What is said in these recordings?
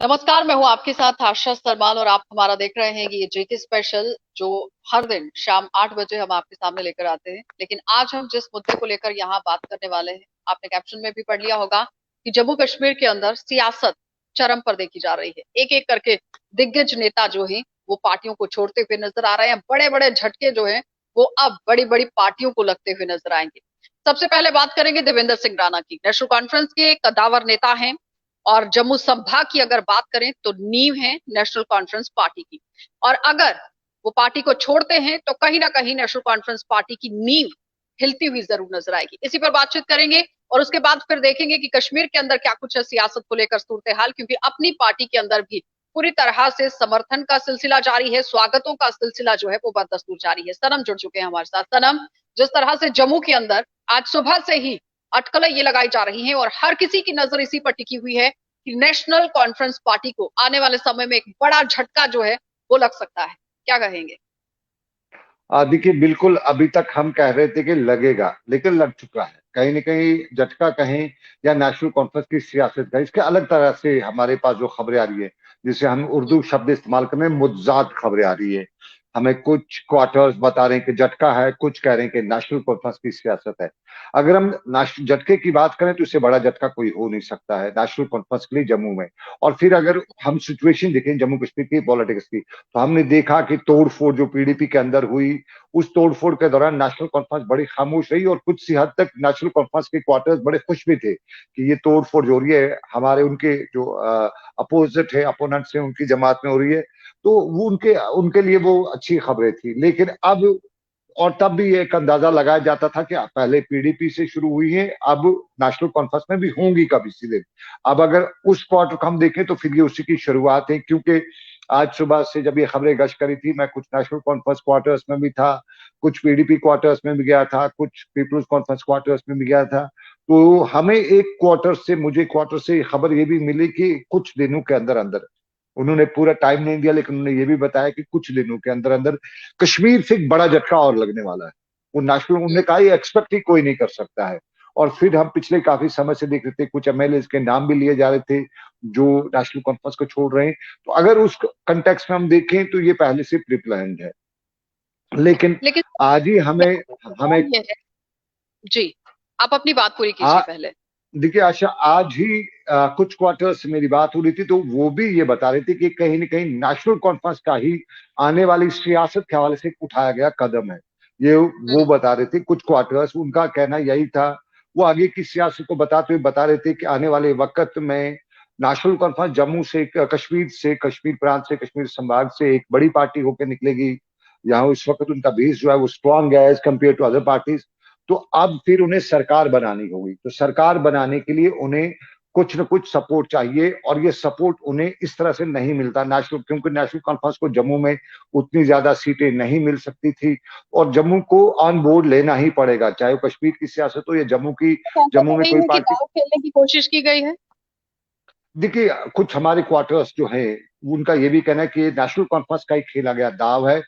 नमस्कार, मैं हूँ आपके साथ आशा सरमान और आप हमारा देख रहे हैं कि ये जीके स्पेशल जो हर दिन शाम 8 बजे हम आपके सामने लेकर आते हैं। लेकिन आज हम जिस मुद्दे को लेकर यहाँ बात करने वाले हैं, आपने कैप्शन में भी पढ़ लिया होगा कि जम्मू कश्मीर के अंदर सियासत चरम पर देखी जा रही है। एक एक करके दिग्गज नेता जो है वो पार्टियों को छोड़ते हुए नजर आ रहे हैं। बड़े बड़े झटके जो है वो अब बड़ी बड़ी पार्टियों को लगते हुए नजर आएंगे। सबसे पहले बात करेंगे देवेंद्र सिंह राणा की। नेशनल कॉन्फ्रेंस के कद्दावर नेता हैं और जम्मू संभाग की अगर बात करें तो नींव है नेशनल कॉन्फ्रेंस पार्टी की। और अगर वो पार्टी को छोड़ते हैं तो कहीं ना कहीं नेशनल कॉन्फ्रेंस पार्टी की नींव हिलती हुई जरूर नजर आएगी। इसी पर बातचीत करेंगे और उसके बाद फिर देखेंगे कि कश्मीर के अंदर क्या कुछ है सियासत को लेकर सूरत हाल, क्योंकि अपनी पार्टी के अंदर भी पूरी तरह से समर्थन का सिलसिला जारी है, स्वागतों का सिलसिला जो है वो बदस्तूर जारी है। सनम जुड़ चुके हैं हमारे साथ। सनम, जिस तरह से जम्मू के अंदर आज सुबह से ही अटकलें ये लगाई जा रही हैं और हर किसी की नजर इसी पर टिकी हुई है कि नेशनल कॉन्फ्रेंस पार्टी को आने वाले समय में एक बड़ा झटका जो है वो लग सकता है, क्या कहेंगे? देखिए, बिल्कुल अभी तक हम कह रहे थे कि लगेगा, लेकिन लग चुका है। कहीं न कहीं झटका कहें या नेशनल कॉन्फ्रेंस की सियासत कहें, इसके अलग तरह से हमारे पास जो खबरें आ रही है, जिसे हम हम्म, उर्दू शब्द इस्तेमाल कर रहे हैं, मुद्जात खबरें आ रही है। हमें कुछ क्वार्टर्स बता रहे हैं कि झटका है, कुछ कह रहे हैं कि नेशनल कॉन्फ्रेंस की सियासत है। अगर हम झटके की बात करें तो इससे बड़ा झटका कोई हो नहीं सकता है नेशनल कॉन्फ्रेंस के लिए जम्मू में। और फिर अगर हम सिचुएशन देखें जम्मू कश्मीर की पॉलिटिक्स की, तो हमने देखा कि तोड़ फोड़ जो पीडीपी के अंदर हुई, उस तोड़फोड़ के दौरान नेशनल कॉन्फ्रेंस बड़ी खामोश रही और कुछ सी हद तक नेशनल कॉन्फ्रेंस के क्वार्टर्स बड़े खुश भी थे कि ये तोड़फोड़ जो हो रही है हमारे उनके जो अपोजिट है, अपोनेंट्स है, उनकी जमात में हो रही है, तो वो उनके उनके लिए वो अच्छी खबरें थी। लेकिन अब, और तब भी एक अंदाजा लगाया जाता था कि पहले पीडीपी से शुरू हुई है, अब नेशनल कॉन्फ्रेंस में भी होंगी कभी सी दिन। अब अगर उस क्वार्टर को हम देखें तो फिर ये उसी की शुरुआत है, क्योंकि आज सुबह से जब ये खबरें गश्त करी थी, मैं कुछ नेशनल कॉन्फ्रेंस क्वार्टर्स में भी था, कुछ पीडीपी क्वार्टर्स में भी गया था, कुछ पीपल्स कॉन्फ्रेंस क्वार्टर्स में भी गया था। तो हमें एक क्वार्टर से, मुझे क्वार्टर से खबर ये भी मिली कि कुछ दिनों के अंदर अंदर, उन्होंने पूरा टाइम नहीं दिया लेकिन उन्होंने ये भी बताया कि कुछ दिनों के अंदर अंदर कश्मीर से एक बड़ा झटका और लगने वाला है। वो नेशनल, उन्होंने कहा ये एक्सपेक्ट ही कोई नहीं कर सकता है। और फिर हम पिछले काफी समय से देख रहे थे, कुछ एमएलए के नाम भी लिए जा रहे थे जो नेशनल कॉन्फ्रेंस को छोड़ रहे हैं। तो अगर उस कंटेक्स्ट में हम देखें तो ये पहले से प्री प्लान्ड है। लेकिन लेकिन आज ही हमें हमें ये है जी, आप अपनी बात पूरी आ, कीजिए पहले। देखिए आशा, आज ही कुछ क्वार्टर से मेरी बात हो रही थी तो वो भी ये बता रहे थे कि कहीं ना कहीं नेशनल कॉन्फ्रेंस का ही आने वाली सियासत के हवाले से उठाया गया कदम है ये। वो बता रहे थे कुछ क्वार्टर्स, उनका कहना यही था। वो आगे की सियासत को बताते हुए बता रहे थे कि आने वाले वक्त में नेशनल कॉन्फ्रेंस जम्मू से, कश्मीर प्रांत से, कश्मीर संभाग से एक बड़ी पार्टी होकर निकलेगी। यहाँ इस वक्त उनका बेस जो है वो स्ट्रांग है as compared to other parties. तो अब फिर उन्हें सरकार बनानी होगी, तो सरकार बनाने के लिए उन्हें कुछ न कुछ सपोर्ट चाहिए, और ये सपोर्ट उन्हें इस तरह से नहीं मिलता नेशनल, क्योंकि नेशनल कॉन्फ्रेंस को जम्मू में उतनी ज्यादा सीटें नहीं मिल सकती थी और जम्मू को ऑन बोर्ड लेना ही पड़ेगा, चाहे वो कश्मीर की सियासत हो या जम्मू की। ऐसा जम्मू तो में नहीं कोई है कि पार्टी, दांव खेलने की कोशिश की गई है? देखिए कुछ हमारे क्वार्टर्स जो है उनका ये भी कहना है कि नेशनल कॉन्फ्रेंस का ही खेला गया दाव है।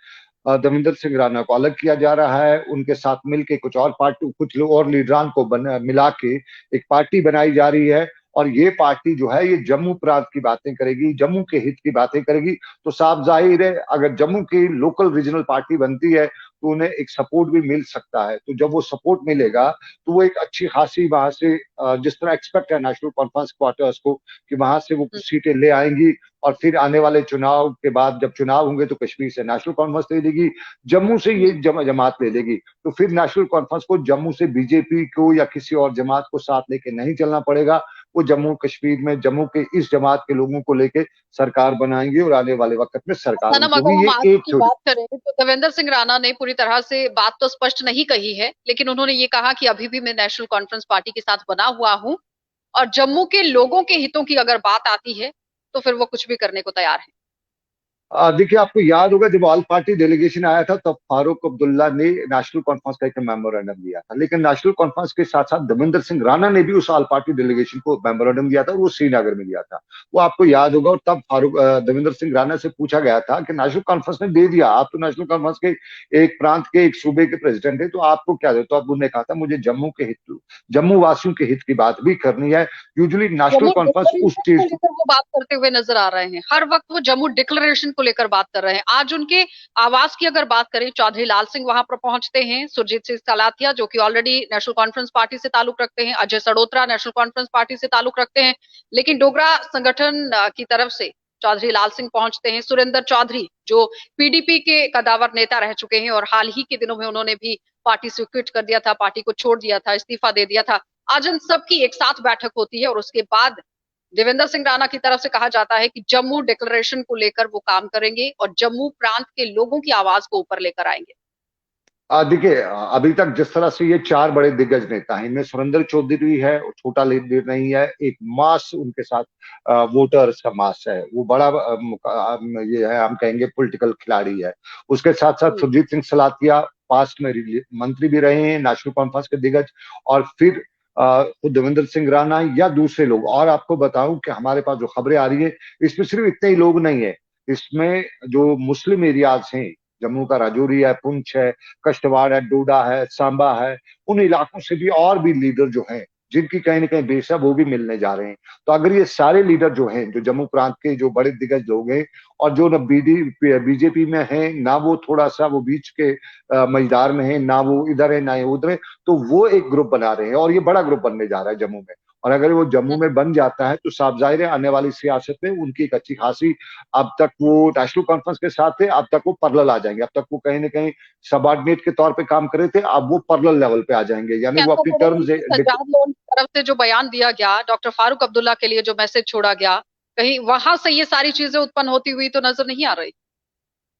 देवेंद्र सिंह राणा को अलग किया जा रहा है, उनके साथ मिलके कुछ और पार्टी, कुछ लोग और लीडरान को मिला के एक पार्टी बनाई जा रही है। और ये पार्टी जो है ये जम्मू प्रांत की बातें करेगी, जम्मू के हित की बातें करेगी। तो साफ जाहिर है अगर जम्मू की लोकल रीजनल पार्टी बनती है तो उन्हें एक सपोर्ट भी मिल सकता है। तो जब वो सपोर्ट मिलेगा तो वो एक अच्छी खासी वहां से, जिस तरह एक्सपेक्ट है नेशनल कॉन्फ्रेंस क्वार्टर्स को कि वहां से वो कुछ सीटें ले आएंगी। और फिर आने वाले चुनाव के बाद जब चुनाव होंगे तो कश्मीर से नेशनल कॉन्फ्रेंस ले लेगी, जम्मू से ये जमात ले लेगी। तो फिर नेशनल कॉन्फ्रेंस को जम्मू से बीजेपी को या किसी और जमात को साथ लेके नहीं चलना पड़ेगा। वो जम्मू कश्मीर में जम्मू के इस जमात के लोगों को लेके सरकार बनाएंगे और आने वाले वक्त में सरकार सनम, उनकी अगर होगी। हम ये आज एक की छोटी, बात करें तो देवेंद्र सिंह राणा ने पूरी तरह से बात तो स्पष्ट नहीं कही है, लेकिन उन्होंने ये कहा कि अभी भी मैं नेशनल कॉन्फ्रेंस पार्टी के साथ बना हुआ हूं और जम्मू के लोगों के हितों की अगर बात आती है तो फिर वो कुछ भी करने को तैयार है। देखिए, आपको याद होगा जब ऑल पार्टी डेलीगेशन आया था तब फारूक अब्दुल्ला ने नेशनल कॉन्फ्रेंस का एक मेमोरेंडम दिया था, लेकिन नेशनल कॉन्फ्रेंस के साथ साथ देवेंद्र सिंह राणा ने भी उस ऑल पार्टी डेलीगेशन को मेमोरेंडम दिया था और वो श्रीनगर में दिया था। वो आपको याद होगा। और तब देवेंद्र सिंह राणा से पूछा गया था कि नेशनल कॉन्फ्रेंस ने दे दिया, आप तो नेशनल कॉन्फ्रेंस के एक प्रांत के एक सूबे के प्रेसिडेंट है, तो आपको क्या दे। तो अब उन्होंने कहा था मुझे जम्मू के हित, जम्मू वासियों के हित की बात भी करनी है। यूजुअली नेशनल जम्मू कॉन्फ्रेंस उस डिक्लेरेशन को चीज। लेकर वो बात करते हुए नजर आ रहे हैं, हर वक्त वो जम्मू डिक्लेरेशन को लेकर बात कर रहे हैं। आज उनके आवास की अगर बात करें, चौधरी लाल सिंह वहां पर पहुंचते हैं, सुरजीत सिंह सलाथिया जो कि ऑलरेडी नेशनल कॉन्फ्रेंस पार्टी से ताल्लुक रखते हैं, Ajay Sadotra national conference party से ताल्लुक रखते हैं, लेकिन डोगरा संगठन की तरफ से चौधरी लाल सिंह पहुंचते हैं। सुरेंद्र चौधरी जो पीडीपी के कदावर नेता रह चुके हैं और हाल ही के दिनों में उन्होंने भी पार्टी से क्विट कर दिया था, पार्टी को छोड़ दिया था, इस्तीफा दे दिया था। आज इन सबकी एक साथ बैठक होती है और उसके बाद देवेंद्र सिंह राणा की तरफ से कहा जाता है कि जम्मू डिक्लेरेशन को लेकर वो काम करेंगे और जम्मू प्रांत के लोगों की आवाज को ऊपर लेकर आएंगे। देखिए, अभी तक जिस तरह से ये चार बड़े दिग्गज नेता हैं, इनमें सुरेंद्र चौधरी है, छोटा लीडर नहीं है, एक मास उनके साथ वोटर्स का मास है, वो बड़ा ये है, हम कहेंगे पॉलिटिकल खिलाड़ी है। उसके साथ साथ हम्म। सुरजीत सिंह सलाथिया पास्ट में मंत्री भी रहे हैं, नेशनल कॉन्फ्रेंस के दिग्गज। और फिर खुद देवेंद्र सिंह राणा या दूसरे लोग। और आपको बताऊं कि हमारे पास जो खबरें आ रही है, इसमें सिर्फ इतने ही लोग नहीं है, इसमें जो मुस्लिम एरियाज हैं, जम्मू का राजौरी है, पुंछ है, कश्तवाड़ है, डोडा है, सांबा है, उन इलाकों से भी और भी लीडर जो हैं, जिनकी कहीं ना कहीं बेस है, वो भी मिलने जा रहे हैं। तो अगर ये सारे लीडर जो हैं, जो जम्मू प्रांत के जो बड़े दिग्गज लोग हैं, और जो न बीजेपी में है, ना वो थोड़ा सा वो बीच के मझदार में है, ना वो इधर है ना ये उधर है, तो वो एक ग्रुप बना रहे हैं और ये बड़ा ग्रुप बनने जा रहा है जम्मू में। और अगर वो जम्मू में बन जाता है तो साफ जाहिर है आने वाली सियासत में उनकी एक अच्छी खासी, अब तक वो नेशनल कॉन्फ्रेंस के साथ थे, अब तक वो पैरेलल आ जाएंगे। अब तक वो कहीं ना कहीं सबऑर्डिनेट के तौर पे काम कर रहे थे, अब वो पैरेलल लेवल पे आ जाएंगे, यानी वो ऐसा अपनी तो नहीं टर्म्स। कि सज्जाद लोन की तरफ से जो बयान दिया गया, डॉक्टर फारूक अब्दुल्ला के लिए जो मैसेज छोड़ा गया, कहीं वहां से ये सारी चीजें उत्पन्न होती हुई तो नजर नहीं आ रही।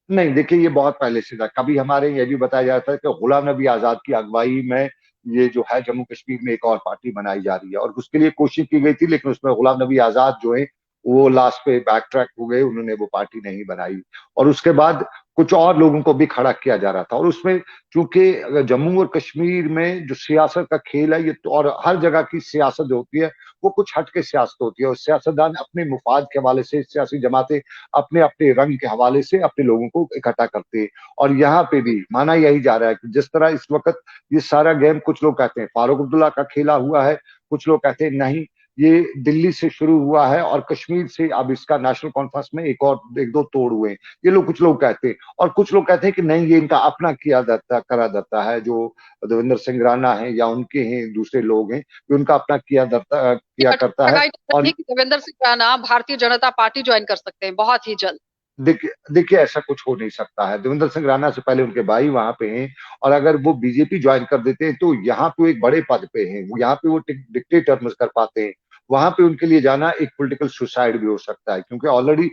नहीं, देखिए, ये बहुत पहले से था। कभी हमारे ये भी बताया जाता है कि गुलाम नबी आजाद की अगुवाई में ये जो है जम्मू कश्मीर में एक और पार्टी बनाई जा रही है, और उसके लिए कोशिश की गई थी, लेकिन उसमें गुलाम नबी आजाद जो है वो लास्ट पे बैक ट्रैक हो गए, उन्होंने वो पार्टी नहीं बनाई। और उसके बाद कुछ और लोगों को भी खड़ा किया जा रहा था। और उसमें चूंकि जम्मू और कश्मीर में जो सियासत का खेल है ये तो, और हर जगह की सियासत जो होती है वो कुछ हट के सियासत होती है, और सियासतदान अपने मुफाद के हवाले से, सियासी जमातें अपने अपने रंग के हवाले से अपने लोगों को इकट्ठा करते हैं। और यहाँ पे भी माना यही जा रहा है कि जिस तरह इस वक्त ये सारा गेम, कुछ लोग कहते हैं फारूक अब्दुल्ला का खेला हुआ है, कुछ लोग कहते हैं नहीं, ये दिल्ली से शुरू हुआ है और कश्मीर से अब इसका नेशनल कॉन्फ्रेंस में एक और एक दो तोड़ हुए हैं, ये लोग, कुछ लोग कहते हैं। और कुछ लोग कहते हैं कि नहीं, ये इनका अपना किया जाता करा जाता है, जो देवेंद्र सिंह राणा है या उनके हैं दूसरे लोग हैं, ये उनका अपना किया करता है। लगाई जा रही और है कि देवेंद्र सिंह राणा भारतीय जनता पार्टी ज्वाइन कर सकते हैं बहुत ही जल्द। देखिए देखिए, ऐसा कुछ हो नहीं सकता है। देवेंद्र सिंह राणा से पहले उनके भाई वहां पे हैं, और अगर वो बीजेपी ज्वाइन कर देते हैं तो यहाँ पे वो एक बड़े पद पे हैं, वो यहाँ पे वो डिक्टेटर कर पाते हैं। वहां पे उनके लिए जाना एक पॉलिटिकल सुसाइड भी हो सकता है, क्योंकि ऑलरेडी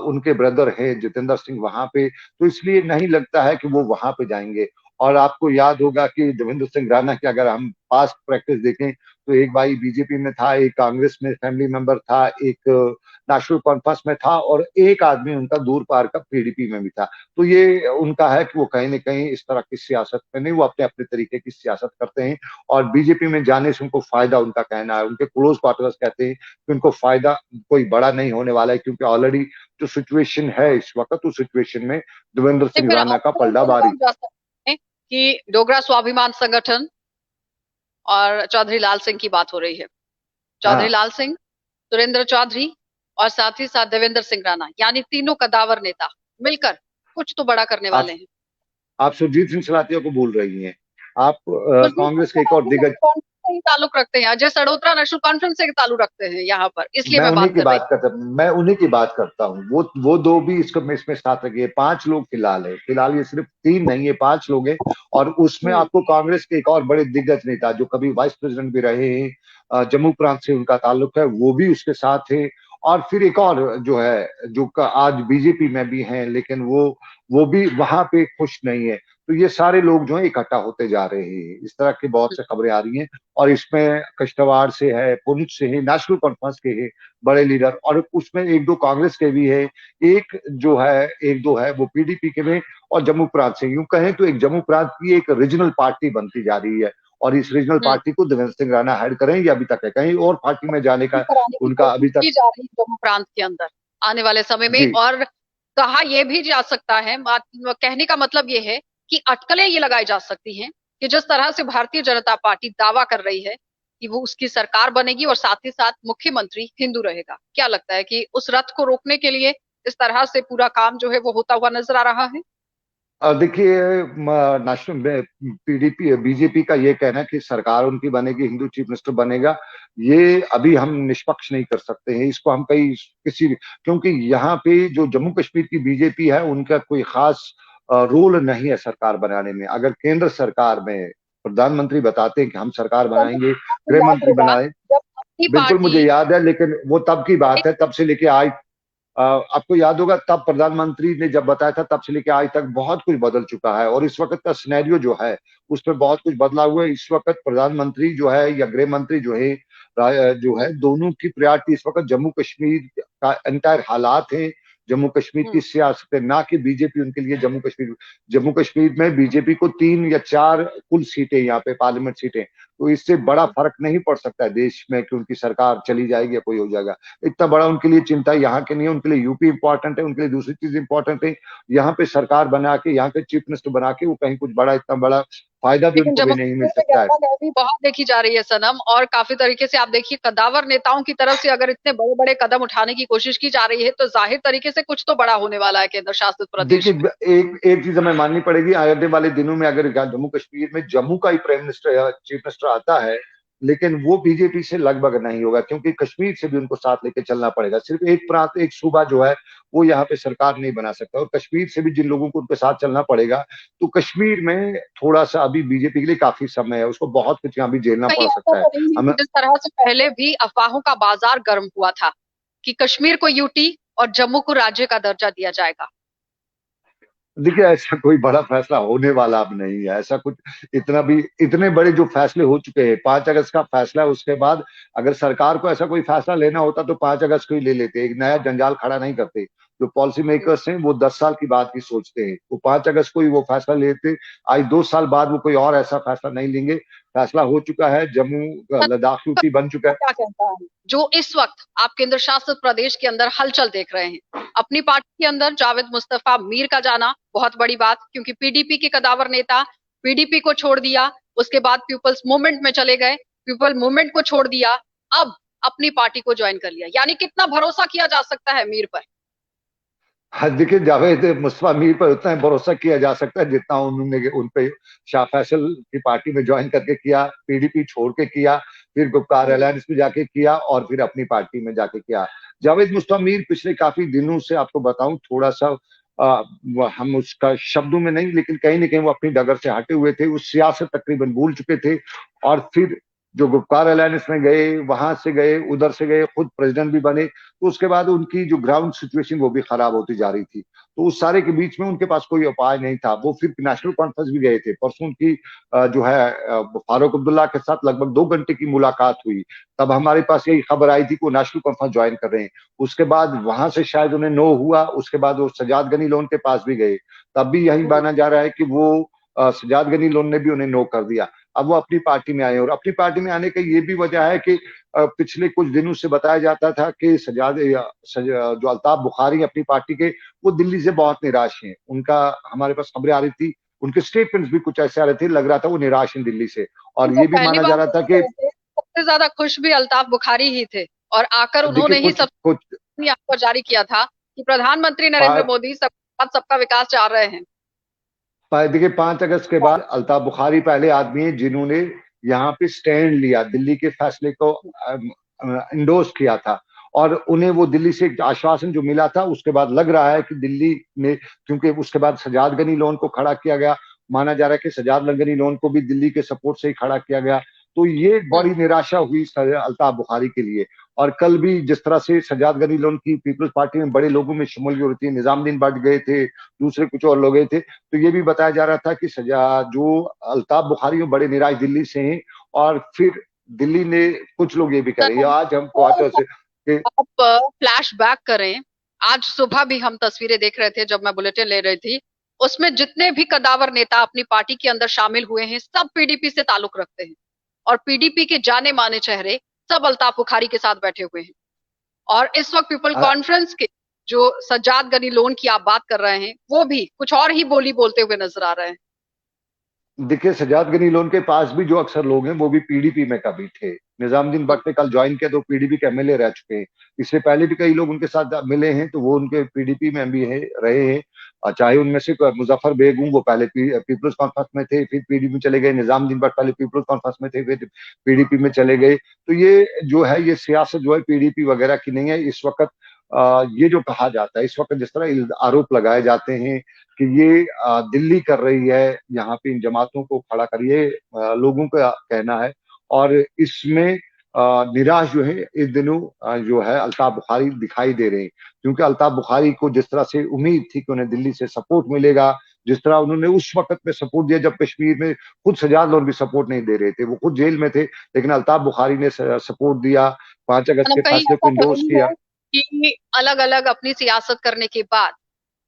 उनके ब्रदर हैं जितेंद्र सिंह वहां पे, तो इसलिए नहीं लगता है कि वो वहां पे जाएंगे। और आपको याद होगा कि देवेंद्र सिंह राणा की अगर हम पास्ट प्रैक्टिस देखें, तो एक भाई बीजेपी में था, एक कांग्रेस में फैमिली मेंबर था, एक नेशनल कॉन्फ्रेंस में था, और एक आदमी उनका दूर पार का पीडीपी में भी था। तो ये उनका है कि वो कहीं ना कहीं इस तरह की सियासत में नहीं, वो अपने अपने तरीके की सियासत करते हैं। और बीजेपी में जाने से उनको फायदा, उनका कहना है, उनके क्लोज पार्टनर्स कहते हैं कि उनको फायदा कोई बड़ा नहीं होने वाला है, क्योंकि ऑलरेडी जो सिचुएशन है इस वक्त, उस सिचुएशन में देवेंद्र तो सिंह फिर राणा का आप पलड़ा भारी। जा सकते हैं कि डोगरा स्वाभिमान संगठन और चौधरी लाल सिंह की बात हो रही है। चौधरी हाँ, लाल सिंह, सुरेंद्र चौधरी और साथ ही साथ देवेंद्र सिंह राणा, यानी तीनों कदावर नेता मिलकर कुछ तो बड़ा करने आप वाले हैं। आप सुरजीत सिंह सलातिया को भूल रही हैं। आप सुरजीत सिंह कांग्रेस के एक और सलाथिया दिग्गज। कौन से ही ताल्लुक रखते हैं, अजय सड़ोत्रा नेशनल कॉन्फ्रेंस से ताल्लुक रखते हैं यहाँ पर, इसलिए मैं बात कर रही मैं उन्हीं की बात करता हूँ। वो दो भी इसमें साथ लगे, पांच लोग फिलहाल है, फिलहाल ये सिर्फ तीन नहीं है, पांच लोग हैं। और उसमें हूँ। आपको कांग्रेस के एक और बड़े दिग्गज नेता जो कभी वाइस प्रेसिडेंट भी रहे हैं, जम्मू प्रांत से उनका ताल्लुक है, वो भी उसके साथ है। और फिर एक और जो है, जो आज बीजेपी में भी है, लेकिन वो भी वहां पे खुश नहीं है। तो ये सारे लोग जो है इकट्ठा होते जा रहे हैं। इस तरह की बहुत से खबरें आ रही हैं, और इसमें कश्तवाड़ से है, पुंछ से है, नेशनल कॉन्फ्रेंस के है बड़े लीडर, और उसमें एक दो कांग्रेस के भी है, एक दो है वो पीडीपी के में, और जम्मू प्रांत से। यूं कहें तो एक जम्मू प्रांत की एक रीजनल पार्टी बनती जा रही है, और इस रीजनल हम्म। पार्टी को देवेंद्र सिंह राणा हेड करें, या अभी तक है कहीं और पार्टी में जाने का कराने की उनका कोशिश अभी तक। की जा रही है जम्मू प्रांत के अंदर आने वाले समय में। जी। और कहा यह भी जा सकता है, कहने का मतलब ये है कि अटकलें ये लगाई जा सकती हैं कि जिस तरह से भारतीय जनता पार्टी दावा कर रही है कि वो उसकी सरकार बनेगी और साथ ही साथ मुख्यमंत्री हिंदू रहेगा, क्या लगता है कि उस रथ को रोकने के लिए इस तरह से पूरा काम जो है वो होता हुआ नजर आ रहा है? देखिए, नेशनल पीडीपी बीजेपी का ये कहना है कि सरकार उनकी बनेगी, हिंदू चीफ मिनिस्टर बनेगा, ये अभी हम निष्पक्ष नहीं कर सकते हैं इसको। हम कहीं किसी, क्योंकि यहाँ पे जो जम्मू कश्मीर की बीजेपी है उनका कोई खास रोल नहीं है सरकार बनाने में। अगर केंद्र सरकार में प्रधानमंत्री बताते हैं कि हम सरकार बनाएंगे, आपको गृह याद मंत्री होगा बनाए, जब अपनी बिल्कुल मुझे पार्टी याद है, लेकिन वो तब की बात है, तब से लेके आज आपको याद होगा तब प्रधानमंत्री ने जब बताया था, तब से लेकर आज तक बहुत कुछ बदल चुका है, और इस वक्त का सिनेरियो जो है उसमें बहुत कुछ बदला हुआ है। इस वक्त प्रधानमंत्री जो है या गृह मंत्री जो है दोनों की प्रायोरिटी इस वक्त जम्मू कश्मीर का एंटायर हालात है, जम्मू कश्मीर की सियासत है, ना कि बीजेपी उनके लिए। जम्मू कश्मीर में बीजेपी को 3 या 4 कुल सीटें, यहाँ पे पार्लियामेंट सीटें, तो इससे बड़ा फर्क नहीं पड़ सकता है देश में कि उनकी सरकार चली जाएगी या कोई हो जाएगा। इतना बड़ा उनके लिए चिंता यहाँ के नहीं है। उनके लिए यूपी इंपॉर्टेंट है, उनके लिए दूसरी चीज इंपॉर्टेंट है। यहाँ पे सरकार बना के, यहाँ के चीफ मिनिस्टर बना के वो कहीं कुछ बड़ा, इतना बड़ा फायदा भी लेकिन उनको भी जम्मू नहीं मिल कश्मीर में सकता है। गर्मागर्मी बहुत देखी जा रही है सनम, और काफी तरीके से आप देखिए कद्दावर नेताओं की तरफ से अगर इतने बड़े बड़े कदम उठाने की कोशिश की जा रही है तो जाहिर तरीके से कुछ तो बड़ा होने वाला है केंद्र शासित देखिए, प्रदेश में। एक एक चीज हमें माननी पड़ेगी, आने वाले दिनों में अगर जम्मू कश्मीर में जम्मू का ही प्राइम मिनिस्टर या चीफ मिनिस्टर आता है, लेकिन वो बीजेपी से लगभग नहीं होगा, क्योंकि कश्मीर से भी उनको साथ लेके चलना पड़ेगा। सिर्फ एक प्रांत, एक सूबा जो है वो यहाँ पे सरकार नहीं बना सकता, और कश्मीर से भी जिन लोगों को उनके साथ चलना पड़ेगा, तो कश्मीर में थोड़ा सा अभी बीजेपी के लिए काफी समय है, उसको बहुत कुछ यहाँ भी झेलना कहीं पड़ ऐसा सकता है तो नहीं है कि हमें। जिस तरह से पहले भी अफवाहों का बाजार गर्म हुआ था कि कश्मीर को यूटी और जम्मू को राज्य का दर्जा दिया जाएगा? देखिए, ऐसा कोई बड़ा फैसला होने वाला अब नहीं है, ऐसा कुछ। इतने बड़े जो फैसले हो चुके हैं, 5 अगस्त का फैसला है, उसके बाद अगर सरकार को ऐसा कोई फैसला लेना होता तो 5 अगस्त को ही ले लेते, एक नया जंजाल खड़ा नहीं करते। जो पॉलिसी मेकर्स हैं वो 10 साल की बात की सोचते हैं, वो 5 अगस्त को ही वो फैसला लेते। आज 2 साल बाद वो कोई और ऐसा फैसला नहीं लेंगे। फैसला हो चुका है, जम्मू लद्दाख यूटी बन चुका है। क्या कहता है जो इस वक्त आप केंद्र शासित प्रदेश के अंदर हलचल देख रहे हैं, अपनी पार्टी के अंदर जावेद मुस्तफा मीर का जाना बहुत बड़ी बात, क्योंकि पीडीपी के कदावर नेता पीडीपी को छोड़ दिया, उसके बाद पीपल्स मूवमेंट में चले गए, पीपल मूवमेंट को छोड़ दिया, अब अपनी पार्टी को ज्वाइन कर लिया, यानी कितना भरोसा किया जा सकता है मीर पर? हाँ, देखिए, जावेद मुस्तफा मीर पर उतना ही भरोसा किया जा सकता है जितना उन्होंने उन पे शाह फैसल की पार्टी में ज्वाइन करके किया, पीडीपी छोड़ के किया, फिर गुप्कार अलायंस में जाके किया, और फिर अपनी पार्टी में जाके किया। जावेद मुस्तफा मीर पिछले काफी दिनों से, आपको बताऊं थोड़ा सा, हम उसका शब्दों में नहीं, लेकिन कहीं ना कहीं वो अपनी डगर से हटे हुए थे, उस सियासत तकरीबन भूल चुके थे। और फिर जो गुप्कार अलायंस में गए, वहां से गए, उधर से गए, खुद प्रेसिडेंट भी बने, तो उसके बाद उनकी जो ग्राउंड सिचुएशन वो भी खराब होती जा रही थी। तो उस सारे के बीच में उनके पास कोई उपाय नहीं था। वो फिर नेशनल कॉन्फ्रेंस भी गए थे परसों। उनकी जो है फारूक अब्दुल्ला के साथ लगभग 2 घंटे की मुलाकात हुई। तब हमारे पास यही खबर आई थी कि वो नेशनल कॉन्फ्रेंस ज्वाइन कर रहे हैं। उसके बाद वहां से शायद उन्हें नो हुआ, उसके बाद वो सजाद गनी लोन के पास भी गए, तब भी यही माना जा रहा है कि वो सजाद गनी लोन ने भी उन्हें नो कर दिया। अब वो अपनी पार्टी में आए, और अपनी पार्टी में आने का ये भी वजह है कि पिछले कुछ दिनों से बताया जाता था कि जो अल्ताफ बुखारी अपनी पार्टी के, वो दिल्ली से बहुत निराश हैं। उनका, हमारे पास खबरें आ रही थी, उनके स्टेटमेंट्स भी कुछ ऐसे आ रहे थे, लग रहा था वो निराश हैं दिल्ली से। और तो ये भी पहली माना बात जा रहा तो था ये कि कह रहे थे सबसे ज्यादा खुश भी अल्ताफ बुखारी ही थे, और आकर देखिए, उन्होंने ही कुछ सब कुछ यहाँ पर जारी किया था कि प्रधानमंत्री नरेंद्र मोदी सबका साथ सबका विकास चाह रहे हैं। देखिए, 5 अगस्त के बाद अल्ताफ बुखारी पहले आदमी है जिन्होंने यहाँ पे स्टैंड लिया, दिल्ली के फैसले को इंडोर्स किया था, और उन्हें वो दिल्ली से एक आश्वासन जो मिला था, उसके बाद लग रहा है कि दिल्ली में, क्योंकि उसके बाद सजाद गनी लोन को खड़ा किया गया, माना जा रहा है कि सजाद गनी लोन को भी दिल्ली के सपोर्ट से ही खड़ा किया गया। तो ये बड़ी निराशा हुई अल्ताफ बुखारी के लिए। और कल भी जिस तरह से सज्जाद गनी लोन की पीपल्स पार्टी में बड़े लोगों में शमूलियत होती है, निजामुद्दीन भट्ट गए थे, दूसरे कुछ और लोग गए थे, तो ये भी बताया जा रहा था कि जो अल्ताफ बुखारी बड़े निराश दिल्ली से हैं। और फिर दिल्ली ने कुछ लोग ये भी कह रहे हैं आज हम क्वार्टर से आप फ्लैश बैक करें, आज सुबह भी हम तस्वीरें देख रहे थे जब मैं बुलेटिन ले रही थी, उसमें जितने भी कदावर नेता अपनी पार्टी के अंदर शामिल हुए हैं सब पीडीपी से ताल्लुक रखते हैं, और पीडीपी के जाने माने चेहरे सब अल्ताफ बुखारी के साथ बैठे हुए हैं। और इस वक्त पीपल कॉन्फ्रेंस के जो सज्जाद गनी लोन की आप बात कर रहे हैं वो भी कुछ और ही बोली बोलते हुए नजर आ रहे हैं। देखिए, सज्जाद गनी लोन के पास भी जो अक्सर लोग हैं वो भी पीडीपी में कभी थे। निजामुद्दीन भट्ट ने कल ज्वाइन किया तो पीडीपी के एमएलए रह चुके हैं। इससे पहले भी कई लोग उनके साथ मिले हैं तो वो उनके पीडीपी में भी रहे हैं। चाहे उनमें से मुजफ्फर बेगम, वो पहले पीपल्स कॉन्फ्रेंस में थे, फिर पीडीपी में चले गए। निजामुद्दीन भट्ट पहले पीपल्स कॉन्फ्रेंस में थे, फिर पीडीपी में चले गए। तो ये जो है ये सियासत जो है पीडीपी वगैरह की नहीं है इस वक्त। ये जो कहा जाता है इस वक्त, जिस तरह आरोप लगाए जाते हैं कि ये दिल्ली कर रही है, यहाँ पे इन जमातों को खड़ा करिए, लोगों का कहना है। और इसमें निराश जो है इस दिनों जो है अल्ताफ बुखारी दिखाई दे रहे हैं, क्योंकि अल्ताफ बुखारी को जिस तरह से उम्मीद थी कि उन्हें दिल्ली से सपोर्ट मिलेगा, जिस तरह उन्होंने उस वक्त में सपोर्ट दिया जब कश्मीर में खुद सज्जाद लोग भी सपोर्ट नहीं दे रहे थे, वो खुद जेल में थे, लेकिन अल्ताफ बुखारी ने सपोर्ट दिया, 5 अगस्त के कहीं फैसले को ऐसा तो इंडोर्स नहीं किया। है कि अलग अलग अपनी सियासत करने के बाद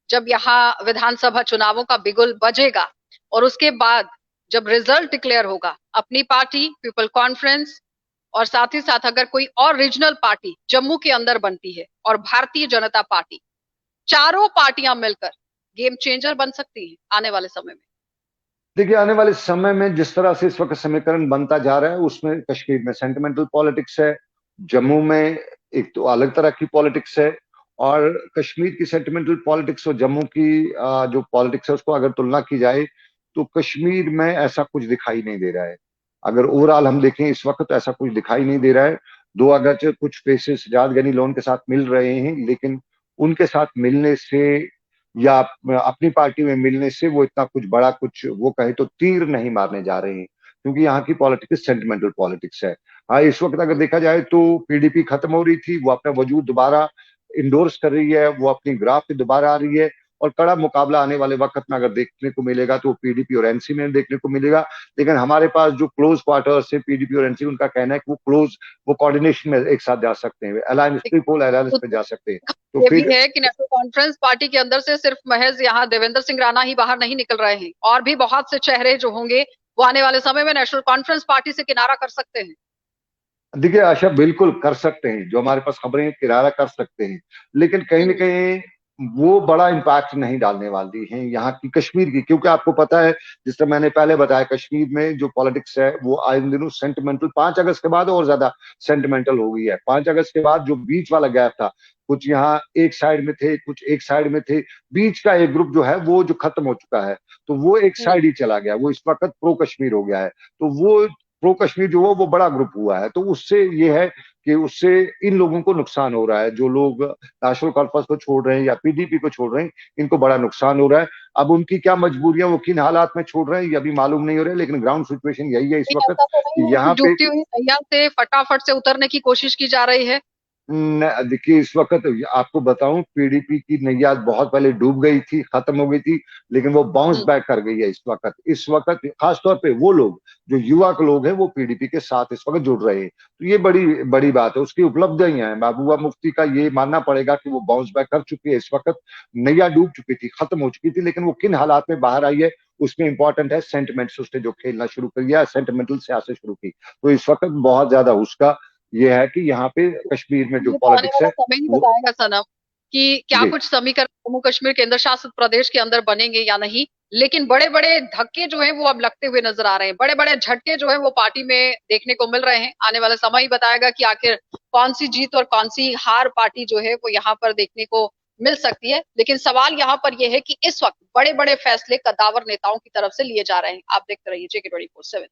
जब यहाँ विधानसभा चुनावों का बिगुल बजेगा और उसके बाद जब रिजल्ट डिक्लेयर होगा, अपनी पार्टी पीपल कॉन्फ्रेंस और साथ ही साथ अगर कोई और रीजनल पार्टी जम्मू के अंदर बनती है और भारतीय जनता पार्टी, चारों पार्टियां मिलकर गेम चेंजर बन सकती है आने वाले समय में। देखिए, आने वाले समय में जिस तरह से इस वक्त समीकरण बनता जा रहा है उसमें कश्मीर में सेंटिमेंटल पॉलिटिक्स है, जम्मू में एक तो अलग तरह की पॉलिटिक्स है। और कश्मीर की सेंटिमेंटल पॉलिटिक्स और जम्मू की जो पॉलिटिक्स है उसको अगर तुलना की जाए तो कश्मीर में ऐसा कुछ दिखाई नहीं दे रहा है। अगर ओवरऑल हम देखें इस वक्त तो ऐसा कुछ दिखाई नहीं दे रहा है। दो अगर कुछ फेसेस सज्जाद गनी लोन के साथ मिल रहे हैं, लेकिन उनके साथ मिलने से या अपनी पार्टी में मिलने से वो इतना कुछ बड़ा कुछ वो कहे तो तीर नहीं मारने जा रहे हैं, क्योंकि यहाँ की पॉलिटिक्स सेंटिमेंटल पॉलिटिक्स है। हाँ, इस वक्त अगर देखा जाए तो पीडीपी खत्म हो रही थी, वो अपना वजूद दोबारा इंडोर्स कर रही है, वो अपनी ग्राफ पे दोबारा आ रही है। और कड़ा मुकाबला आने वाले वक्त में अगर देखने को मिलेगा तो पीडीपी और एनसी में देखने को मिलेगा। लेकिन हमारे पास जो क्लोज क्वार्टर्स है पीडीपी और एनसी, उनका कहना है कि वो कोऑर्डिनेशन में एक साथ जा सकते हैं, अलायंस ट्रिपल अलायंस में जा सकते हैं। तो ये भी फिर है कि नेशनल कॉन्फ्रेंस पार्टी के अंदर से सिर्फ महज यहाँ देवेंद्र सिंह राणा ही बाहर नहीं निकल रहे हैं, और भी बहुत से चेहरे जो होंगे वो आने वाले समय में नेशनल कॉन्फ्रेंस पार्टी से किनारा कर सकते हैं। देखिए आशा, बिल्कुल कर सकते हैं, जो हमारे पास खबरें किराया कर सकते हैं, लेकिन कहीं ना कहीं वो बड़ा इम्पैक्ट नहीं डालने वाली है यहाँ की कश्मीर की, क्योंकि आपको पता है जिस तरह मैंने पहले बताया कश्मीर में जो पॉलिटिक्स है वो आए दिनों सेंटिमेंटल, 5 अगस्त के बाद और ज्यादा सेंटिमेंटल हो गई है। 5 अगस्त के बाद जो बीच वाला गैप था, कुछ यहाँ एक साइड में थे कुछ एक साइड में थे, बीच का एक ग्रुप जो है वो जो खत्म हो चुका है, तो वो एक साइड ही चला गया, वो इस वक्त प्रो कश्मीर हो गया है। तो वो प्रो कश्मीर जो है वो बड़ा ग्रुप हुआ है, तो उससे ये है कि उससे इन लोगों को नुकसान हो रहा है, जो लोग नेशनल कॉन्फ्रेंस को छोड़ रहे हैं या पीडीपी को छोड़ रहे हैं, इनको बड़ा नुकसान हो रहा है। अब उनकी क्या मजबूरियां, वो किन हालात में छोड़ रहे हैं ये अभी मालूम नहीं हो रहा है, लेकिन ग्राउंड सिचुएशन यही है इस वक्त ऐसा तो नहीं है कि यहाँ पे। डूबती हुई नैया से फटाफट से उतरने की कोशिश की जा रही है। देखिए, इस वक्त आपको बताऊं पीडीपी की नैया बहुत पहले डूब गई थी, खत्म हो गई थी, लेकिन वो बाउंस बैक कर गई है इस वक्त खासतौर पे वो लोग जो युवा के लोग हैं वो पीडीपी के साथ इस वक्त जुड़ रहे हैं, तो ये बड़ी बड़ी बात है, उसकी उपलब्धियां हैं। महबूबा मुफ्ती का ये मानना पड़ेगा कि वो बाउंस बैक कर चुकी है। इस वक्त नैया डूब चुकी थी, खत्म हो चुकी थी, लेकिन वो किन हालात में बाहर आई है उसमें इंपॉर्टेंट है सेंटिमेंट्स, उसने जो खेलना शुरू कर दिया, सेंटिमेंटल सियासत शुरू की, तो इस वक्त बहुत ज्यादा उसका ये है कि यहाँ पे कश्मीर में जो ये तो आने पॉलिटिक्स वाला है समय ही वो। बताएगा सनम कि क्या जी। कुछ समीकरण जम्मू कश्मीर केंद्र शासित प्रदेश के अंदर बनेंगे या नहीं। लेकिन बड़े बड़े धक्के जो हैं वो अब लगते हुए नजर आ रहे हैं, बड़े बड़े झटके जो है वो पार्टी में देखने को मिल रहे हैं। आने वाला समय ही बताएगा कि आखिर कौन सी जीत और कौन सी हार पार्टी जो है वो यहाँ पर देखने को मिल सकती है। लेकिन सवाल यहाँ पर यह है कि इस वक्त बड़े बड़े फैसले कद्दावर नेताओं की तरफ से लिए जा रहे हैं। आप देखते रहिए JK24/7।